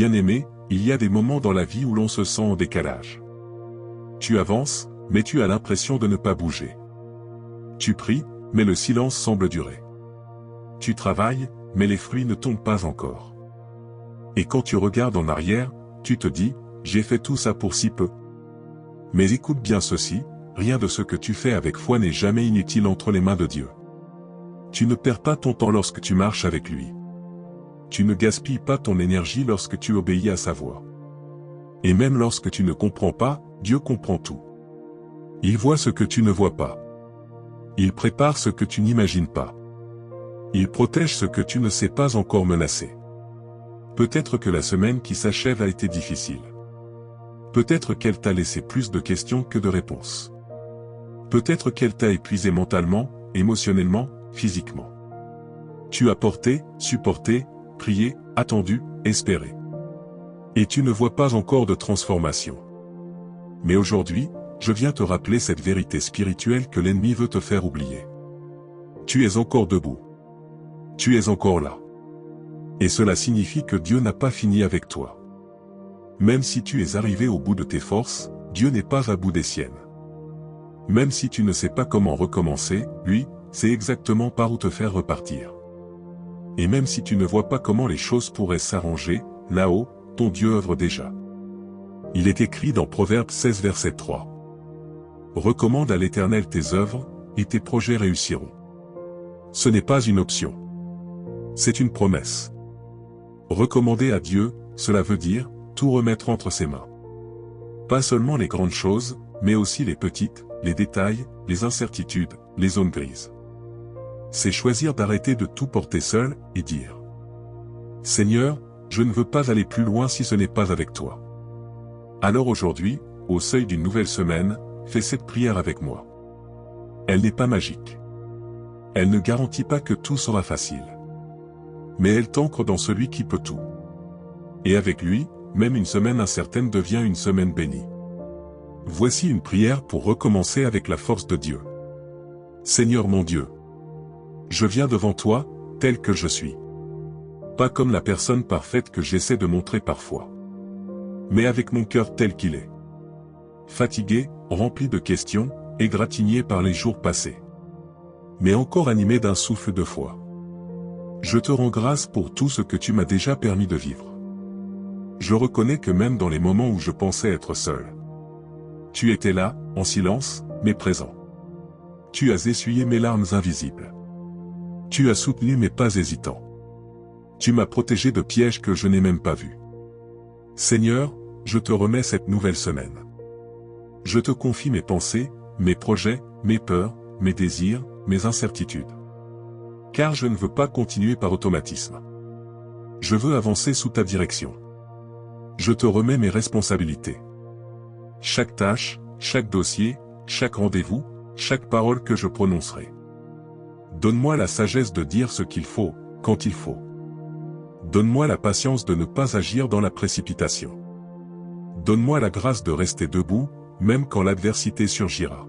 Bien-aimé, il y a des moments dans la vie où l'on se sent en décalage. Tu avances, mais tu as l'impression de ne pas bouger. Tu pries, mais le silence semble durer. Tu travailles, mais les fruits ne tombent pas encore. Et quand tu regardes en arrière, tu te dis, j'ai fait tout ça pour si peu. Mais écoute bien ceci, rien de ce que tu fais avec foi n'est jamais inutile entre les mains de Dieu. Tu ne perds pas ton temps lorsque tu marches avec lui. Tu ne gaspilles pas ton énergie lorsque tu obéis à sa voix. Et même lorsque tu ne comprends pas, Dieu comprend tout. Il voit ce que tu ne vois pas. Il prépare ce que tu n'imagines pas. Il protège ce que tu ne sais pas encore menacer. Peut-être que la semaine qui s'achève a été difficile. Peut-être qu'elle t'a laissé plus de questions que de réponses. Peut-être qu'elle t'a épuisé mentalement, émotionnellement, physiquement. Tu as porté, supporté, prié, attendu, espéré. Et tu ne vois pas encore de transformation. Mais aujourd'hui, je viens te rappeler cette vérité spirituelle que l'ennemi veut te faire oublier. Tu es encore debout. Tu es encore là. Et cela signifie que Dieu n'a pas fini avec toi. Même si tu es arrivé au bout de tes forces, Dieu n'est pas à bout des siennes. Même si tu ne sais pas comment recommencer, lui, sait exactement par où te faire repartir. Et même si tu ne vois pas comment les choses pourraient s'arranger, là-haut, ton Dieu œuvre déjà. Il est écrit dans Proverbe 16 verset 3. Recommande à l'Éternel tes œuvres, et tes projets réussiront. Ce n'est pas une option. C'est une promesse. Recommander à Dieu, cela veut dire, tout remettre entre ses mains. Pas seulement les grandes choses, mais aussi les petites, les détails, les incertitudes, les zones grises. C'est choisir d'arrêter de tout porter seul, et dire « Seigneur, je ne veux pas aller plus loin si ce n'est pas avec toi. » Alors aujourd'hui, au seuil d'une nouvelle semaine, fais cette prière avec moi. Elle n'est pas magique. Elle ne garantit pas que tout sera facile. Mais elle t'ancre dans celui qui peut tout. Et avec lui, même une semaine incertaine devient une semaine bénie. Voici une prière pour recommencer avec la force de Dieu. Seigneur mon Dieu, je viens devant toi, tel que je suis. Pas comme la personne parfaite que j'essaie de montrer parfois. Mais avec mon cœur tel qu'il est. Fatigué, rempli de questions, égratigné par les jours passés. Mais encore animé d'un souffle de foi. Je te rends grâce pour tout ce que tu m'as déjà permis de vivre. Je reconnais que même dans les moments où je pensais être seul, tu étais là, en silence, mais présent. Tu as essuyé mes larmes invisibles. Tu as soutenu mes pas hésitants. Tu m'as protégé de pièges que je n'ai même pas vus. Seigneur, je te remets cette nouvelle semaine. Je te confie mes pensées, mes projets, mes peurs, mes désirs, mes incertitudes. Car je ne veux pas continuer par automatisme. Je veux avancer sous ta direction. Je te remets mes responsabilités. Chaque tâche, chaque dossier, chaque rendez-vous, chaque parole que je prononcerai. Donne-moi la sagesse de dire ce qu'il faut, quand il faut. Donne-moi la patience de ne pas agir dans la précipitation. Donne-moi la grâce de rester debout, même quand l'adversité surgira.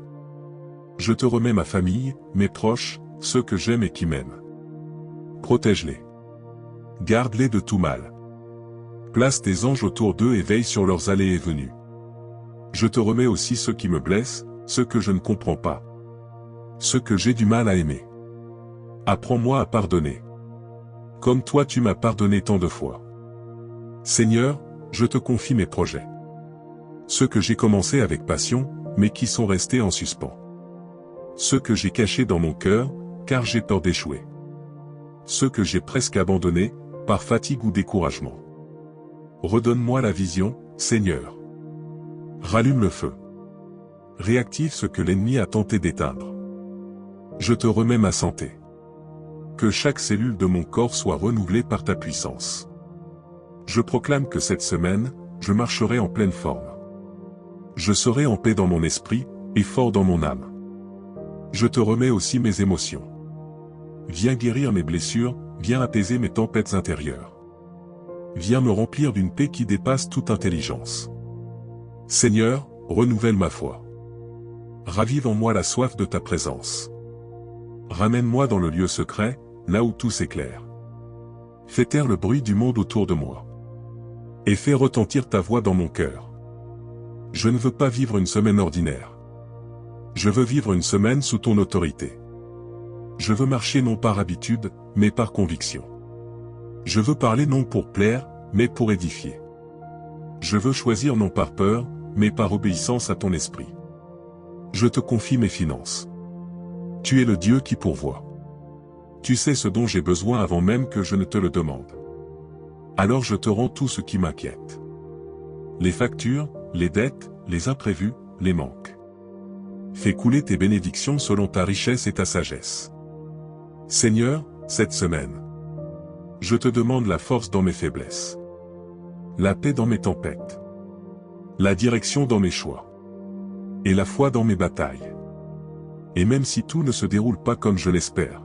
Je te remets ma famille, mes proches, ceux que j'aime et qui m'aiment. Protège-les. Garde-les de tout mal. Place tes anges autour d'eux et veille sur leurs allées et venues. Je te remets aussi ceux qui me blessent, ceux que je ne comprends pas. Ceux que j'ai du mal à aimer. Apprends-moi à pardonner. Comme toi tu m'as pardonné tant de fois. Seigneur, je te confie mes projets. Ceux que j'ai commencés avec passion, mais qui sont restés en suspens. Ceux que j'ai cachés dans mon cœur, car j'ai peur d'échouer. Ceux que j'ai presque abandonnés, par fatigue ou découragement. Redonne-moi la vision, Seigneur. Rallume le feu. Réactive ce que l'ennemi a tenté d'éteindre. Je te remets ma santé. Que chaque cellule de mon corps soit renouvelée par ta puissance. Je proclame que cette semaine, je marcherai en pleine forme. Je serai en paix dans mon esprit, et fort dans mon âme. Je te remets aussi mes émotions. Viens guérir mes blessures, viens apaiser mes tempêtes intérieures. Viens me remplir d'une paix qui dépasse toute intelligence. Seigneur, renouvelle ma foi. Ravive en moi la soif de ta présence. Ramène-moi dans le lieu secret, là où tout s'éclaire. Fais taire le bruit du monde autour de moi. Et fais retentir ta voix dans mon cœur. Je ne veux pas vivre une semaine ordinaire. Je veux vivre une semaine sous ton autorité. Je veux marcher non par habitude, mais par conviction. Je veux parler non pour plaire, mais pour édifier. Je veux choisir non par peur, mais par obéissance à ton esprit. Je te confie mes finances. Tu es le Dieu qui pourvoit. Tu sais ce dont j'ai besoin avant même que je ne te le demande. Alors je te rends tout ce qui m'inquiète. Les factures, les dettes, les imprévus, les manques. Fais couler tes bénédictions selon ta richesse et ta sagesse. Seigneur, cette semaine, je te demande la force dans mes faiblesses, la paix dans mes tempêtes, la direction dans mes choix, et la foi dans mes batailles. Et même si tout ne se déroule pas comme je l'espère,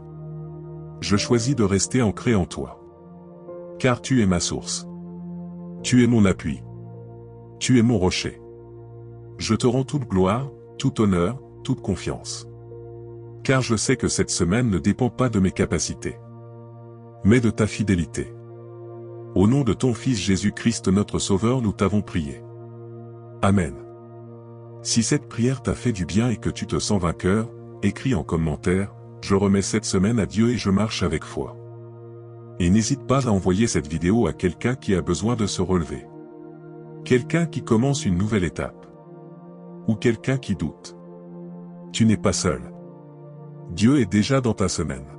je choisis de rester ancré en toi. Car tu es ma source. Tu es mon appui. Tu es mon rocher. Je te rends toute gloire, tout honneur, toute confiance. Car je sais que cette semaine ne dépend pas de mes capacités, mais de ta fidélité. Au nom de ton Fils Jésus-Christ notre Sauveur nous t'avons prié. Amen. Si cette prière t'a fait du bien et que tu te sens vainqueur, écris en commentaire, je remets cette semaine à Dieu et je marche avec foi. Et n'hésite pas à envoyer cette vidéo à quelqu'un qui a besoin de se relever. Quelqu'un qui commence une nouvelle étape. Ou quelqu'un qui doute. Tu n'es pas seul. Dieu est déjà dans ta semaine.